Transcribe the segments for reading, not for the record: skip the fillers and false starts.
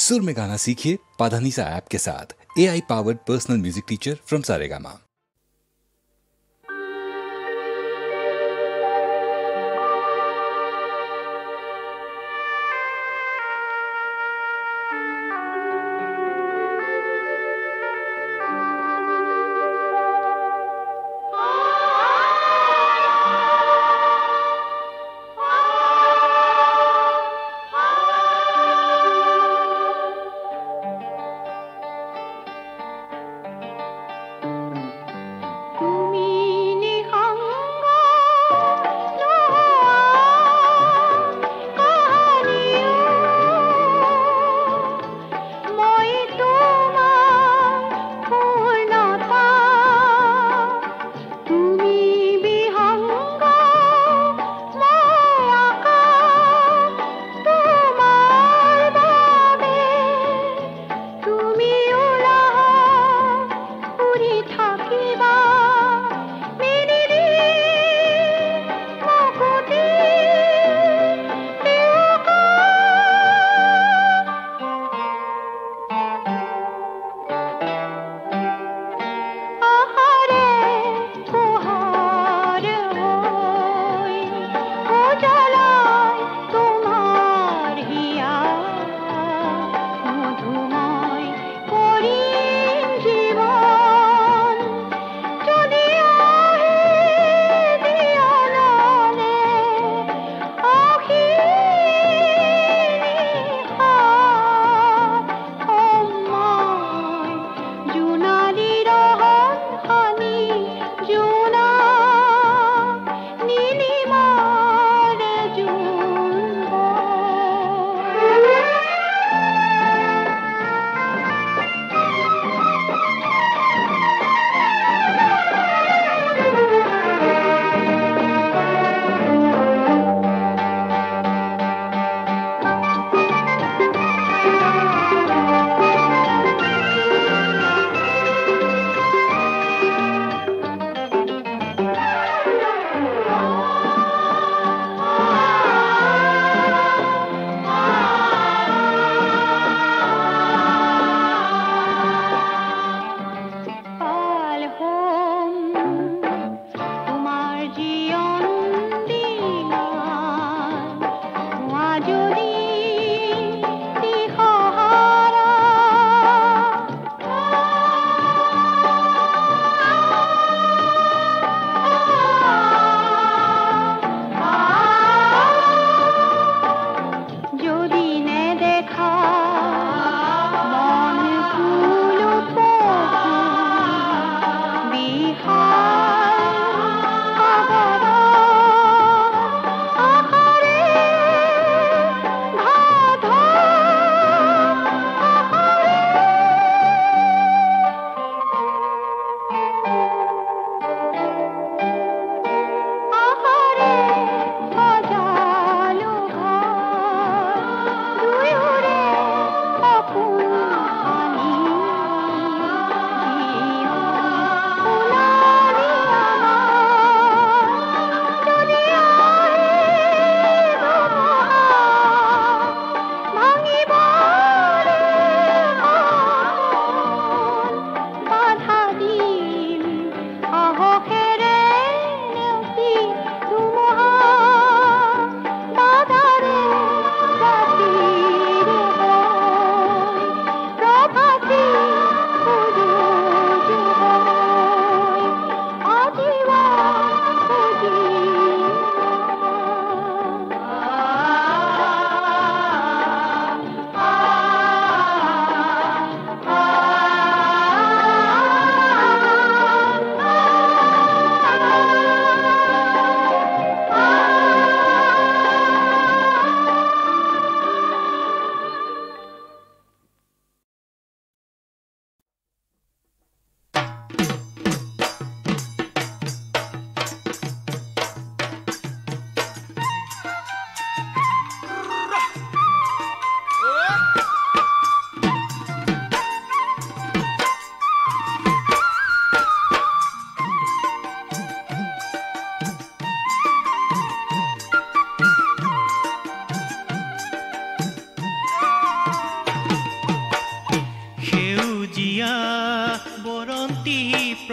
सुर में गाना सीखिए पाधानीसा ऐप के साथ। AI powered personal music teacher from Saregama.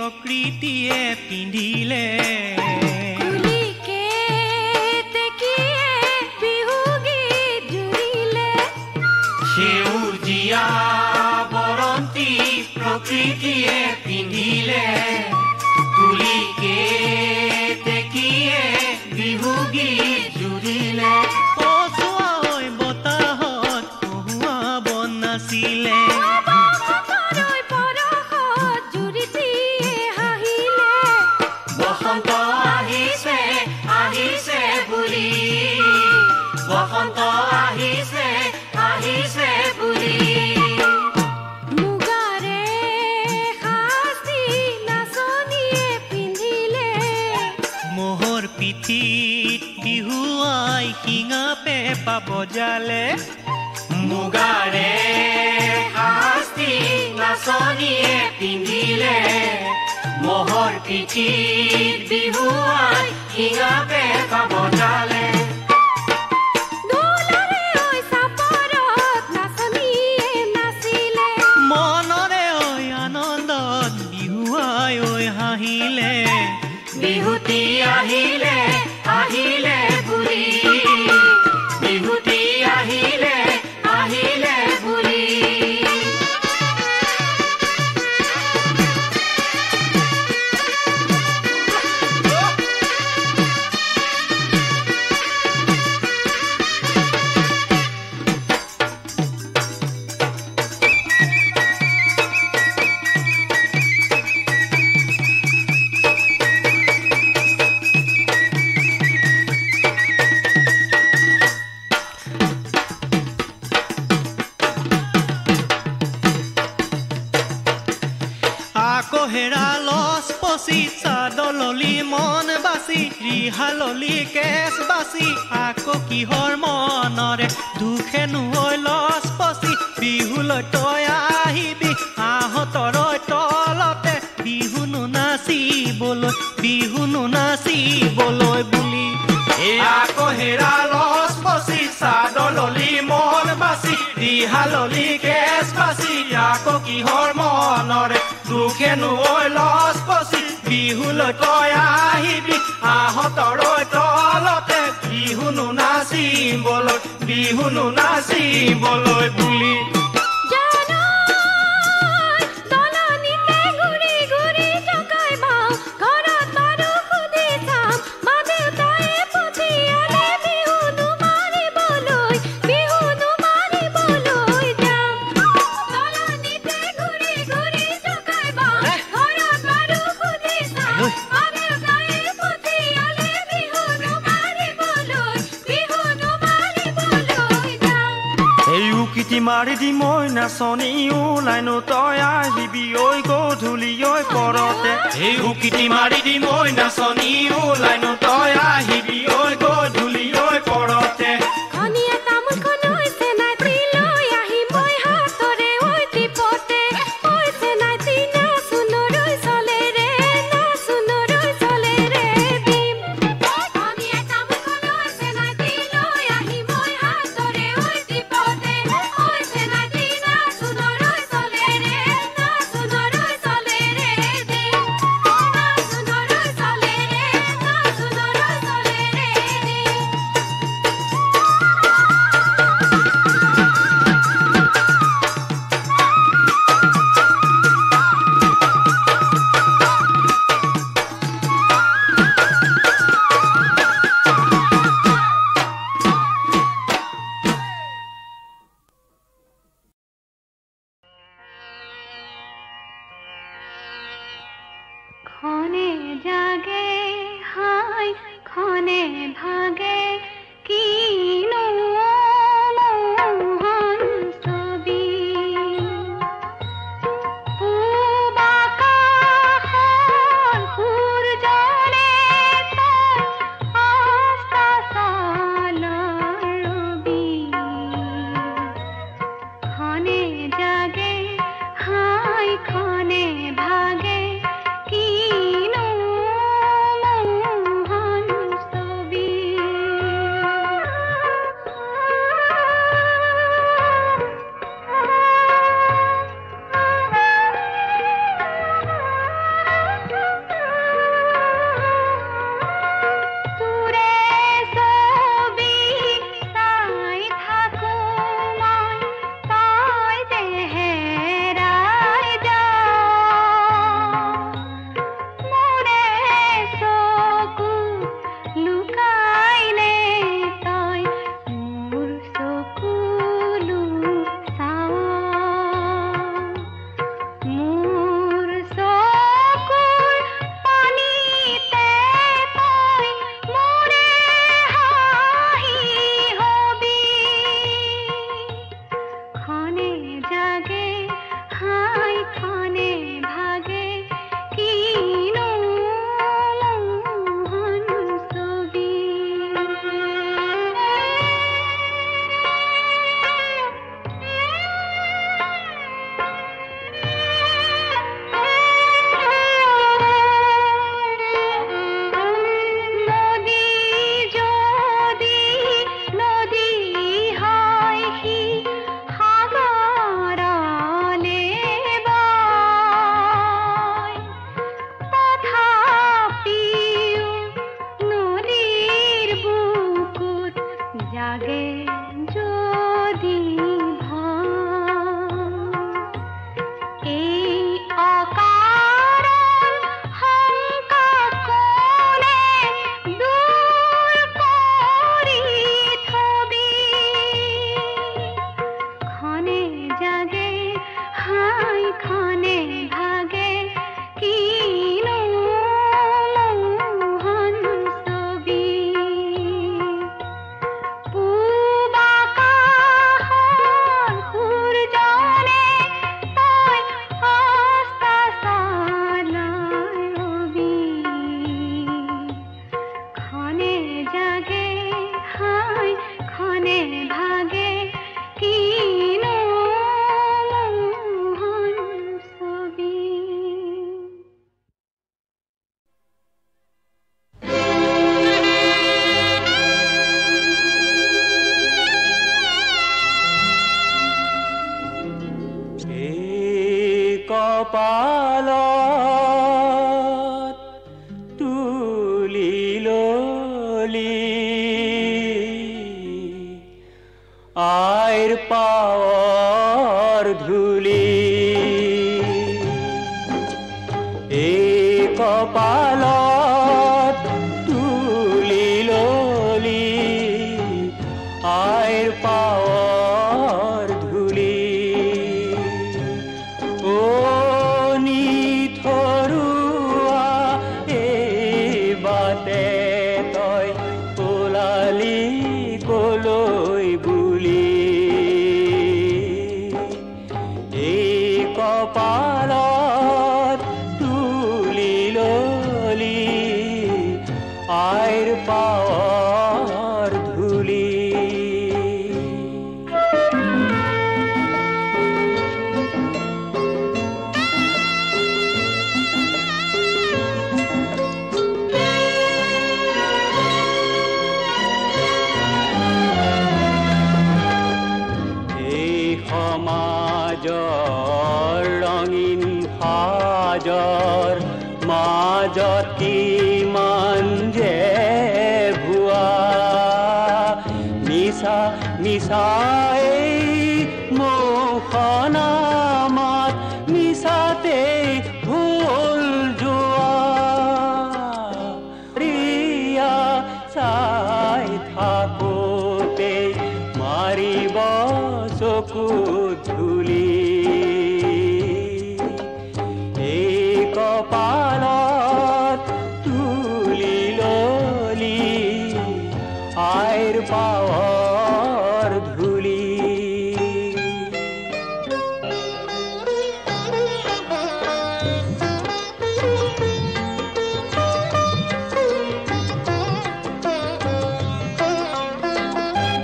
প্ৰকৃতিয়ে পিন্ধিলে সেউজীয়া বৰন্তি প্ৰকৃতিয়ে পিন্ধিলে তুলিকে তেকিয়ে বিহু গীত জুৰিলে পচোৱা হৈ বতাহত কহুৱা বন নাছিলে বসন্ত আহিছে আহিছে বুলি বসন্ত আহিছে আহিছে বুলি মুগাৰে সাজি নাচনীয়ে পিন্ধিলে মোহৰ পিঠিত বিহুৱাই শিঙা পেঁপা বজালে মুগাৰে সাজি নাচনীয়ে পিন্ধিলে মোহৰ পিঠিত বিহুৱাই শিঙা পেঁপা বজালে বিহুতি আহিলে আহিলে বুলি বিহুতি আহিলে আহিলে বুলি হেৰালছ পচি চাদললি মন বাচি ৰিহাললি কেছ বাচি আকৌ কিহৰ মনৰে দুখে নহৈ লছ পচি বিহুলৈ তই আহিবি আহঁতৰ তলতে বিহুনো নাচিবলৈ বুলি আকৌ হেৰালছ পচি চাদললি মন বাচি ৰিহাললি কেছ বাচি আকৌ কিহৰ মনৰে দুখে নৈ লছ পচি বিহুলৈ তই আহিবি আহঁতৰ তলতে বিহুনো নাচিবলৈ বুলি মাৰি দি মই নাচনি ওলাই নো তই আহিবি ঐ গধূলি ঐ পৰতে এই উকিটি মাৰি দি মই নাচনি ওলাই নো তই আহিবি ঐ গধূলি ঐ পৰতে কপালত তুলি ললি আইৰ পাৱৰ ধূলি এই কপালত তুলি ললি আইৰ পাৱৰ ধূলি ও নিথৰুৱা এই বাটে তই ওলালি কলৈ বুলি এই কপালত তুলি ললি আইৰ পাৱৰ ধূলি সমাজৰ ৰঙীন সাজৰ মাজত কিমান যে ভুৱা নিচা নিচাই মোখনামাত নিচাতে ভুল যোৱা ৰিয়া চাই থাকোতে মাৰিব চকু ধূলি এই কপালত তুলি ললি আইৰ পাৱৰ ধূলি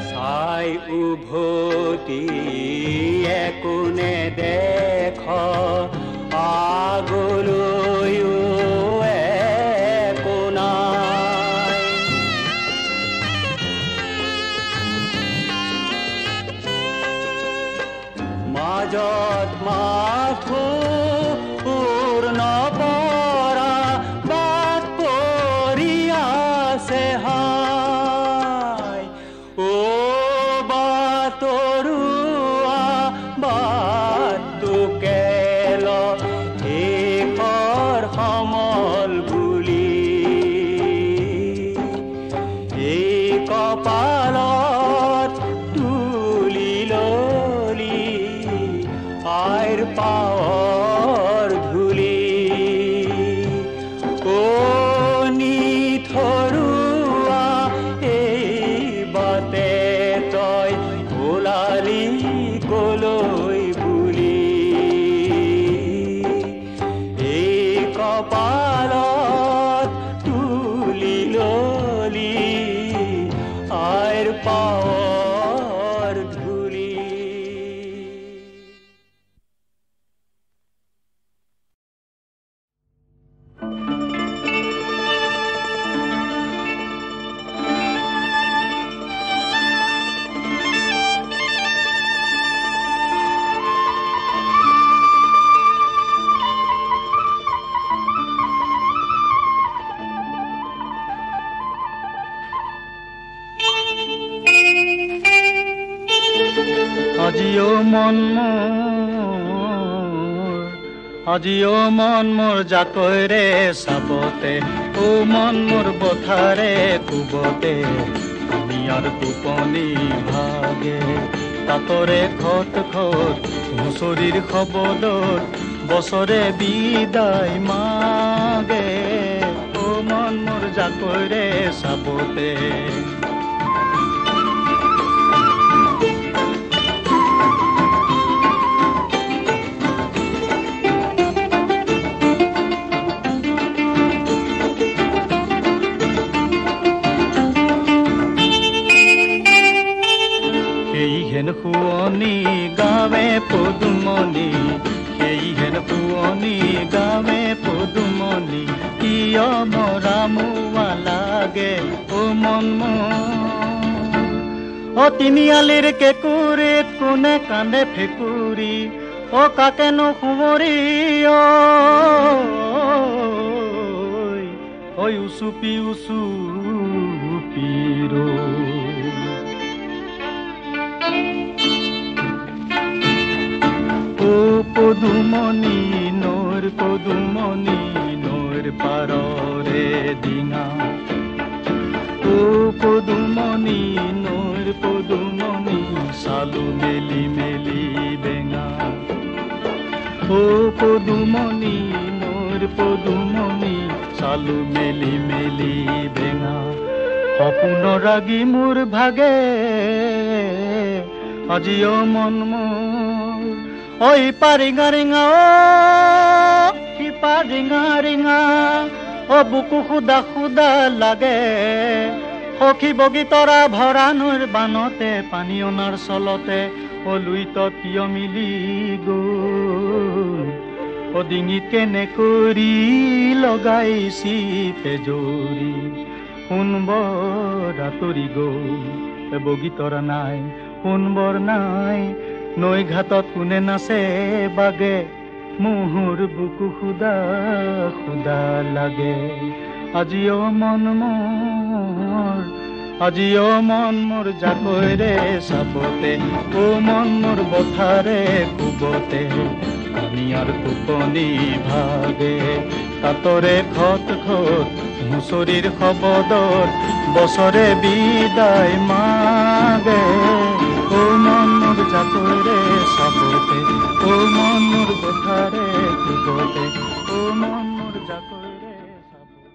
চাই উভতি একো নেদেখ আগলৈও একো নাই মাজত মাথো নপৰা বাট পৰি আছে হাই ও বাটৰুৱা বাটটোকে ল শেষৰ সমল বুলি এই কপালত তুলি ললি আইৰ পাৱৰ ধূলি ও নিথৰুৱা এই বাটে তই ওলালি কলৈ বুলি এই কপালত তুলি ললি আইৰ পাৱৰ ধূলি আজিও মন মোৰ জাকৈৰে চাবতে ও মন মোৰ বথাৰে কুবতে দুনিয়াৰ টোপনি ভাগে তাতৰে খত খত হুঁচৰিৰ খবদত বছৰে বিদায় মাগে ও মন মোৰ জাকৈৰে চাবতে শুৱনি গাৱে পদুমনি সেইহেন শুৱনি গাৱে পদুমনি কিয় মৰা মোৱা লাগে ও মন অ তিনিআলিৰ কেঁকুৰিত কোনে কান্দে ফেকুৰি ও কাকেনো কুঁৱৰী ঐ উচুপি উচুপি ৰৈ ও পদুমণি নৈৰ পদুমণি নৈৰ পাৰৰে ডিঙা ও পদুমণি নৈৰ পদুমণি চালু মেলি মেলি বেঙা ও পদুমণি নৈৰ পদুমণি চালু মেলি মেলি বেঙা সপোন ৰাগি মোৰ ভাগে আজিও মন মোৰ ঐ পাৰিঙা ৰিঙা সিপা ৰিঙা ৰিঙা ও বুকু খুদা খুদা লাগে সখী বগী তৰা ভৰা নৈৰ বানতে পানী অনাৰ চলতে ও লুইত কিয় মিলি গ'ল ও ডিঙিত কেনে কৰি লগাইছি পেজৰি সোণবৰ আঁতৰি গ'ল বগী তৰা নাই সোণবৰ নাই নৈ ঘাটত কোনে নাচে বাগে মোহৰ বুকু খুদা খুদা লাগে আজিও মন মোৰ আজিও মন মোৰ জাকৈৰে চাপতে ও মন মোৰ বথাৰে কুবতে কানিয়াৰ টোপনি ভাগে তাতৰে খত খত হুঁচৰিৰ শবদত বছৰে বিদায় মাগে ও মন মোৰ জাকৈৰে চাপতে ও মন মোৰ বথাৰে কুবতে ও মন মোৰ জাকৈৰে চাপতে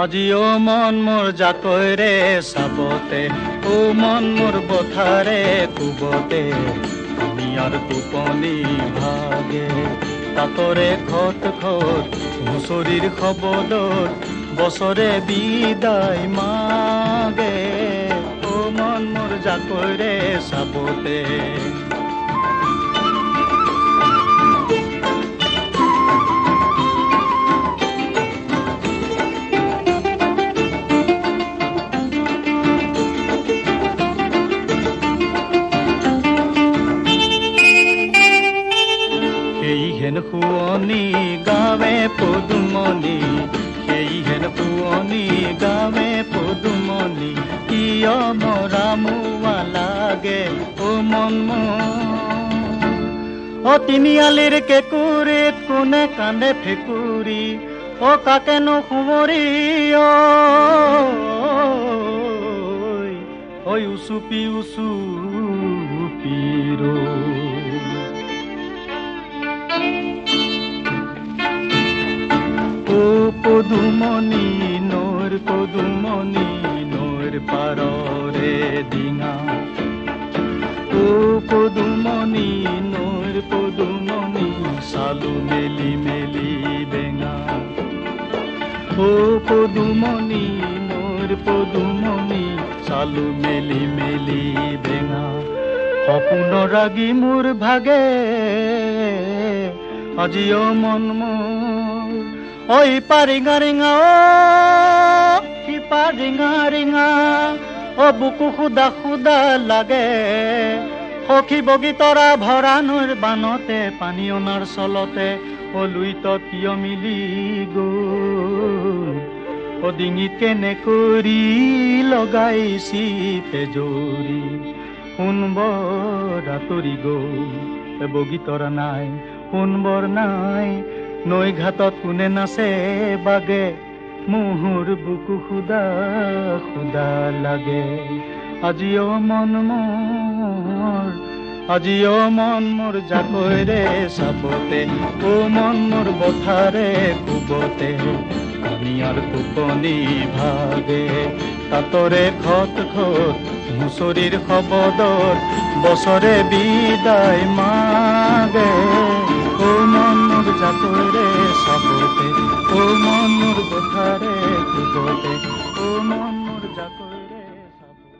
আজিও মন মোৰ জাকৈৰে চাপতে ও মন মোৰ বথাৰে কুবতে কানিয়াৰ টোপনি ভাগে তাতৰে খত খত হুঁচৰিৰ শবদত বছৰে বিদায় মাগে ও মন মোৰ জাকৈৰে চাপতে শুৱনি গাৱে পদুমণি সেই হেন শুৱনি গাৱে পদুমণি কিয় মৰা মোৱা লাগে ও মন ও তিনিআলিৰ কেঁকুৰিত কোনে কান্দে ফেকুৰি ও কাকেনো কুঁৱৰী ঐ উচুপি উচুপি ৰৈ ও পদুমণি নৈৰ পদুমণি নৈৰ পাৰৰে ডিঙা ও পদুমণি নৈৰ পদুমণি চালু মেলি মেলি বেঙা ও পদুমণি নৈৰ পদুমণি চালু মেলি মেলি বেঙা সপোন ৰাগি মোৰ ভাগে আজিও মন মোৰ ঐ পাৰিঙা ৰিঙা সিপা ৰিঙা ৰিঙা ও বুকু খুদা খুদা লাগে সখী বগী তৰা ভৰা নৈৰ বানতে পানী অনাৰ চলতে ও লুইত কিয় মিলি গ'ল ও ডিঙিত কেনে কৰি লগাইছি পেজৰি সোণবৰ আঁতৰি গ'ল বগী তৰা নাই সোণবৰ নাই নৈ ঘাটত কোনে নাচে বাগে মোহৰ বুকু খুদা খুদা লাগে আজিও মন মোৰ জাকৈৰে চাপতে ও মন মোৰ বথাৰে কুবতে কানিয়াৰ টোপনি ভাগে তাতৰে খত খত হুঁচৰিৰ শবদত বছৰে বিদায় মাগে জাকৈৰে চাপতে ও মন মোৰ পথাৰে খুবতে ও মন মোৰ জাকৈৰে চাপতে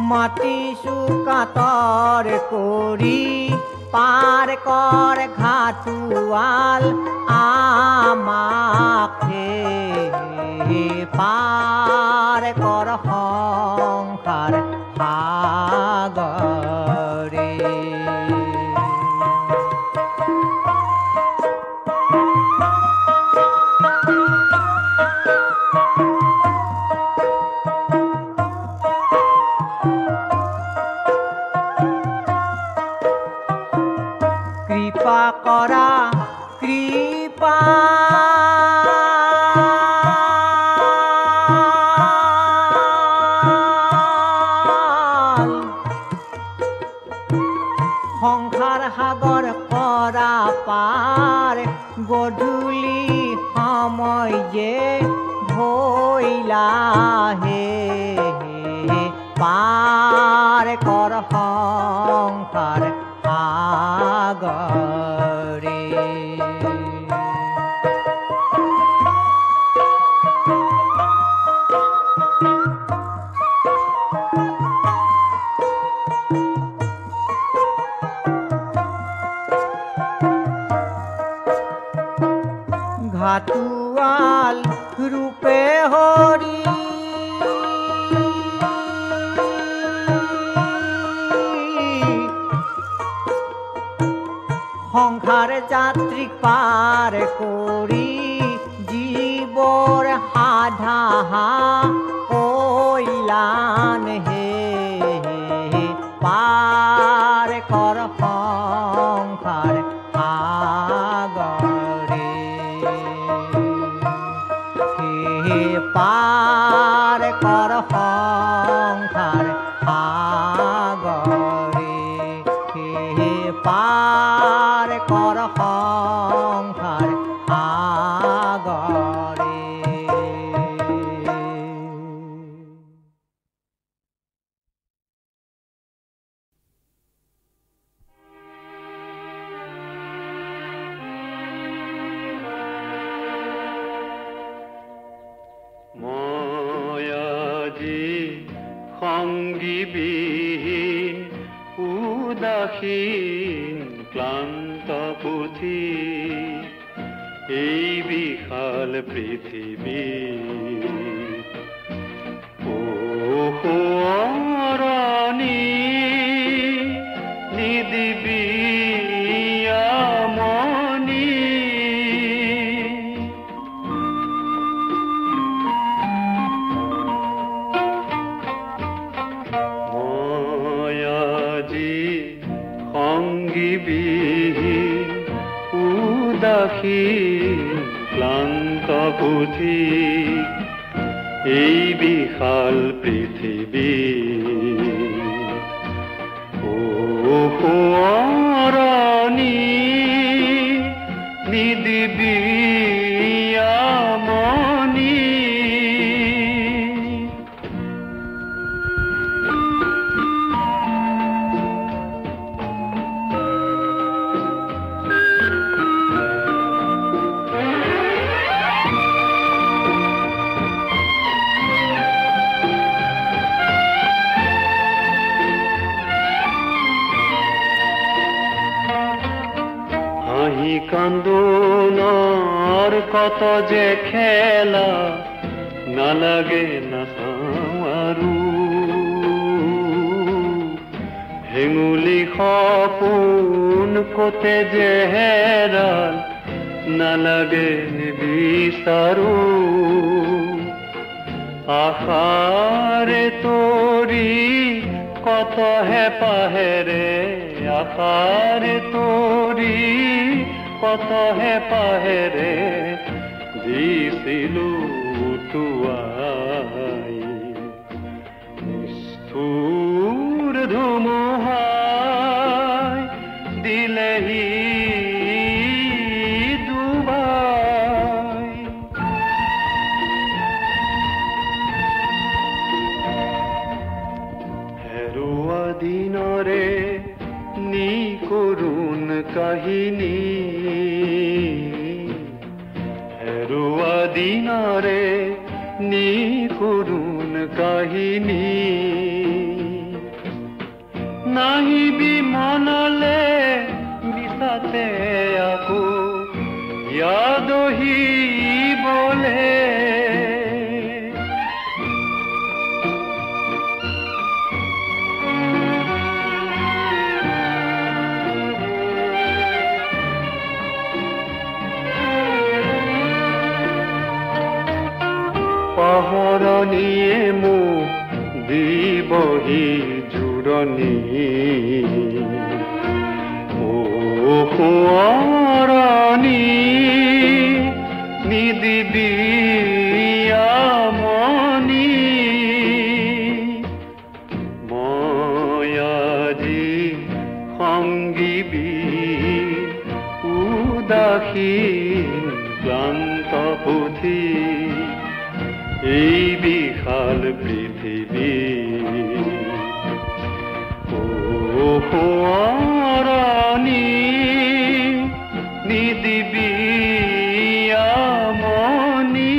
মাতিছো কাতৰ কৰি পাৰ কৰ ঘাটুৱাল আমাকে পাৰ কৰ সংসাৰ সাগৰে কৃপা কৰা কৃপা সংসাৰ সাগৰ কৰা পাৰ গধূলি সময় যে ভৈলাহে পাৰ কৰ সংসাৰ সাগৰে ঘাটুৱাল ৰূপে হৰি সংসাৰ যাত্ৰী পাৰ কৰি জীৱৰ সাধা কল্যাণ হে পাৰ কৰ সংসাৰ সাগৰে হে পাৰ কৰ সংসাৰ সাগৰে হে পাৰ কৰ সংসাৰ সাগৰে সংগীবিহীন উদাসীন ক্লান্ত পুথি এই বিশাল পৃথিৱী সোঁৱৰণি নিদিবি আমনি সংগীবিহীন উদাসীন ক্লান্ত বুদ্ধি এই বিশাল পৃথিৱী সোঁৱৰণি নিদিবি আমনি কান্দোনৰ কত যে খেলা নালাগে নাচাওঁ আৰু হেঙুলি সপোন কোতে যে হেৰাল নালাগে বিচাৰো আশাৰে তৰি কত হেঁপাহেৰে আশাৰে তৰি কত হেঁপাহেৰে দিছিলো তুৱাই নিষ্ঠুৰ ধুমুহাই দিলেহি ডুবাই হেৰুৱা দিনৰে নিকৰুণ কাহিনী হেৰুৱা দিনৰে নিকৰুণ কাহিনী নাহিবি মনলে মিছাতে আকৌ ইয়াদ আহিবলে পাহৰণিয়ে মোক দিবহি জোৰণি সোঁৱৰণি নিদিবি আমনি মই আজি সংগীবি উদাসীন ক্লান্ত পুথি এই বিশাল পৃথিৱী সোঁৱৰণি নিদিবি আমনি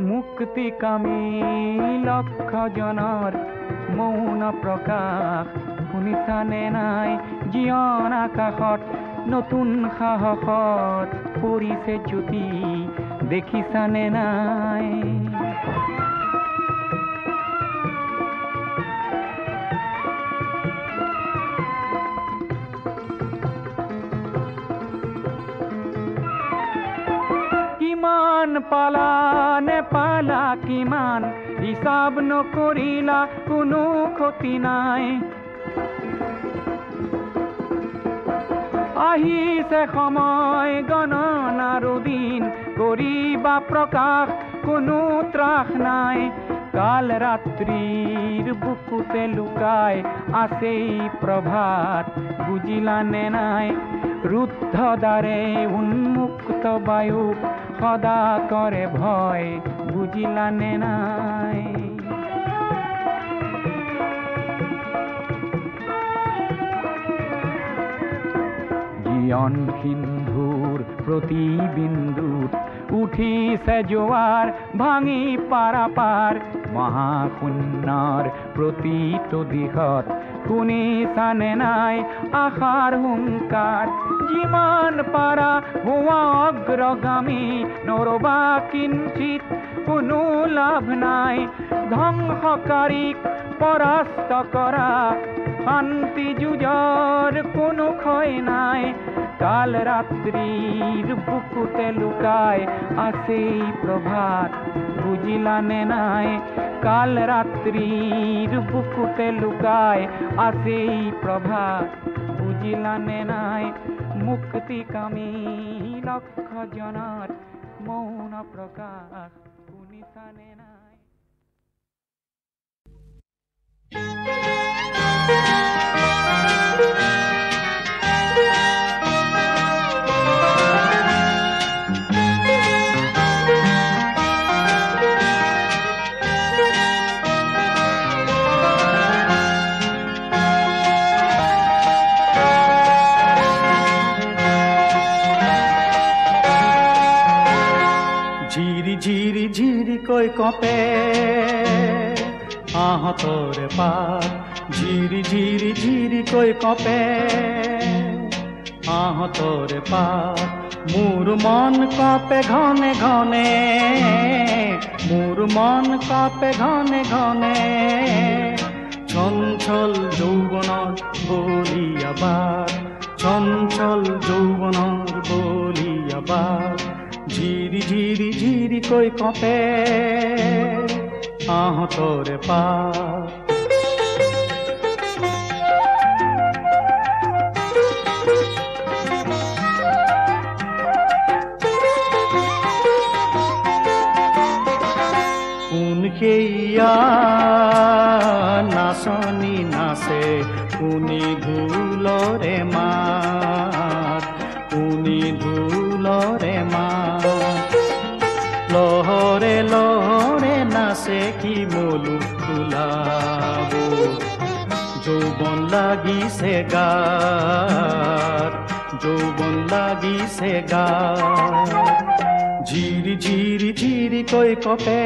মুক্তিকামী লক্ষ জনৰ মৌন প্ৰকাশ শুনিছানে নাই জীৱন আকাশত নতুন সাহসত পৰিছে জ্যোতি দেখিছানে নাই কিমান পালা নেপালা কিমান হিচাপ নকৰিলা কোনো ক্ষতি নাই আহিছে সময় গণনাৰো দিন কৰিবা প্ৰকাশ কোনো ত্ৰাস নাই কাল ৰাত্ৰিৰ বুকুতে লুকাই আছেই প্ৰভাত বুজিলানে নাই ৰুদ্ধ দ্বাৰে উন্মুক্ত বায়ুক সদা কৰে ভয় বুজিলানে নাই জীৱন সিন্ধুৰ প্ৰতি বিন্দুত উঠিছে জোৱাৰ ভাঙি পাৰাপাৰ মহাশূন্যৰ প্ৰতিটো দিশত শুনিছানে নাই আশাৰ হুংকাৰ যিমান পাৰা হোৱা অগ্ৰগামী নৰবা কিঞ্চিত কোনো লাভ নাই ধ্বংসকাৰীক পৰাস্ত কৰা শান্তি যুঁজৰ কোনো ক্ষয় নাই কাল ৰাত্ৰিৰ বুকুতে লুকাই আছেই প্ৰভাত বুজিলানে নাই কাল ৰাত্ৰিৰ বুকুতে লুকাই আছেই প্ৰভাত বুজিলানে নাই মুক্তিকামী লক্ষ জনৰ মৌন প্ৰকাশ শুনিছানে নাই কৈ কঁপে আহঁতৰে পাত ঝিৰি ঝিৰি ঝিৰি কৈ কঁপে আহঁতৰে পাত মোৰ মন কঁপে ঘনে ঘনে মোৰ মন কঁপে ঘনে ঘনে চঞ্চল যৌৱনৰ বলিয়া বাট চঞ্চল যৌৱনৰ বলিয়া বাট ঝিৰি ঝিৰি ঝিৰি কৈ কঁপে আহঁতৰে পাত সেইয়া নাচনি নাচে কোনি ঢোলৰে মাত কোনি ঢোলৰে মাত লহৰে লহৰে নাচে কি মলু তোলাব যৌৱন লাগিছে গাত যৌৱন লাগিছে গাত ঝিৰি ঝিৰি ঝিৰি কৈ কঁপে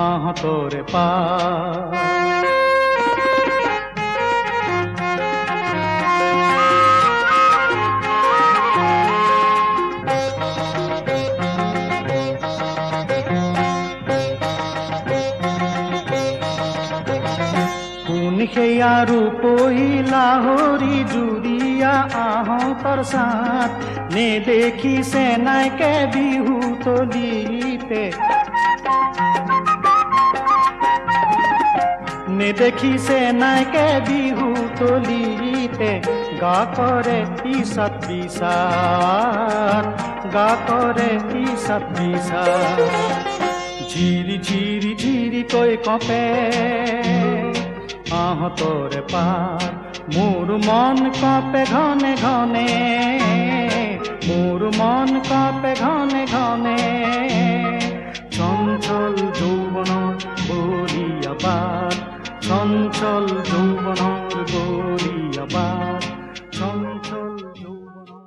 আহঁতৰে পাত কোন সেয়া ৰূপহী লাহৰী জুৰিয়া আহঁতৰ চাত নেদেখিছে নাইকে বিহু তলিতে নেদেখিছে নাইকে বিহু তলিতে গা কৰে পিছাত পিছাত গা কৰে পিছাত পিছাত ঝিৰি ঝিৰি ঝিৰি কৈ কঁপে আহঁতৰে পাত মোৰ মন কঁপে ঘনে ঘনে মোৰ মন কঁপে ঘনে ঘনে চঞ্চল যৌৱনৰ বলিয়া বাট চঞ্চল যৌৱনৰ বলিয়া বাট চঞ্চল যৌৱনৰ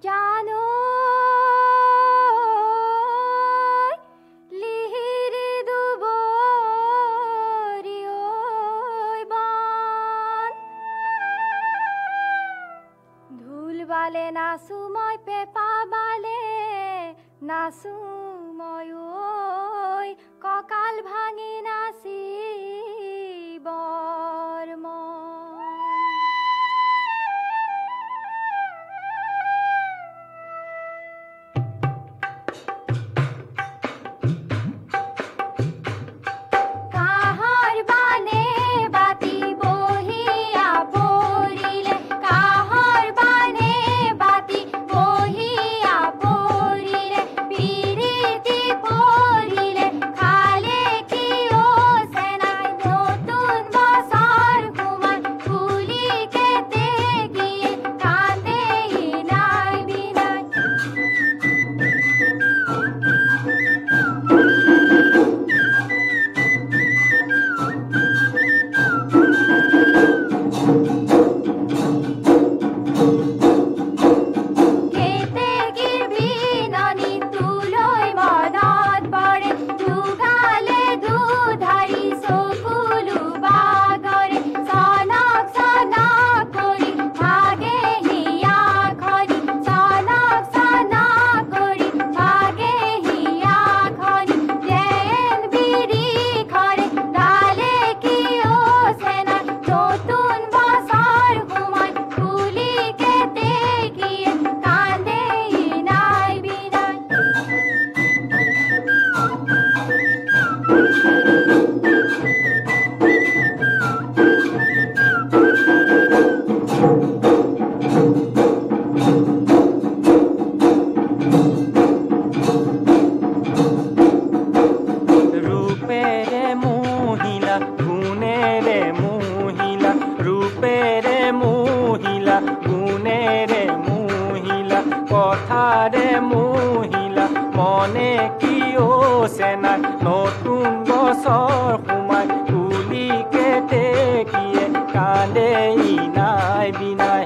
জানো লিহিৰি দুবৰি ঐ বন ঢোল বালে নাচো মই পেঁপা বালে নাচো মই ঐ কঁকাল ভাঙি নাচি বৰ মন কি বছৰ সোমাই কুলি কেতেকীয়ে কান্দে নাই বিনাই রূপেরে মহিলা গুণেরে মহিলা রূপেরে মহিলা গুণেরে মহিলা কথারে মহিলা মনে কি ও সেনাই নতুন বছর সোমাই কুলি কেতেকীয়ে কান্দে নাই বিনাই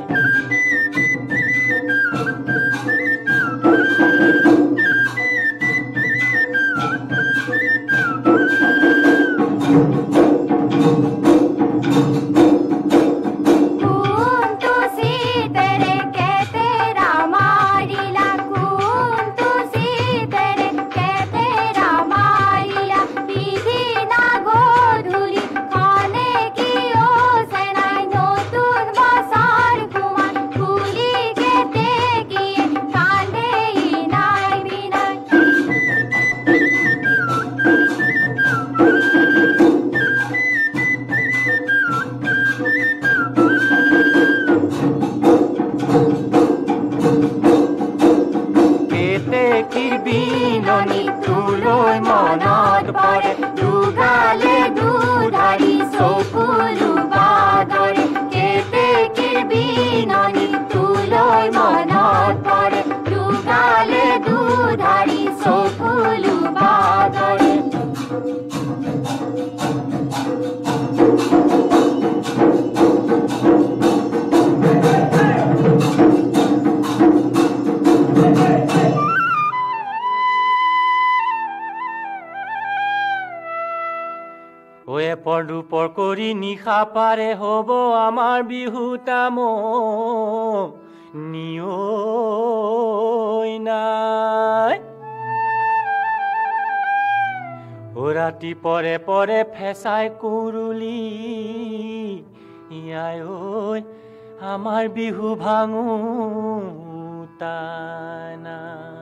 কেতেকীৰ বিননি তোলৈ মনত পৰে দুগালে দুধাৰি চকুলো বাগৰে কেতেকীৰ বিননি তোলৈ মনত পৰে দুগালে দুধাৰি চকুলো বাগৰে ওয়ে পৰ কৰি নিশা পাৰে হ'ব আমাৰ বিহু তাম নিয়ৈ নাই ও ৰাতি পৰে পৰে ফেঁচাই কুৰুলি আই ঐ আমাৰ বিহু ভাঙো তাই নাই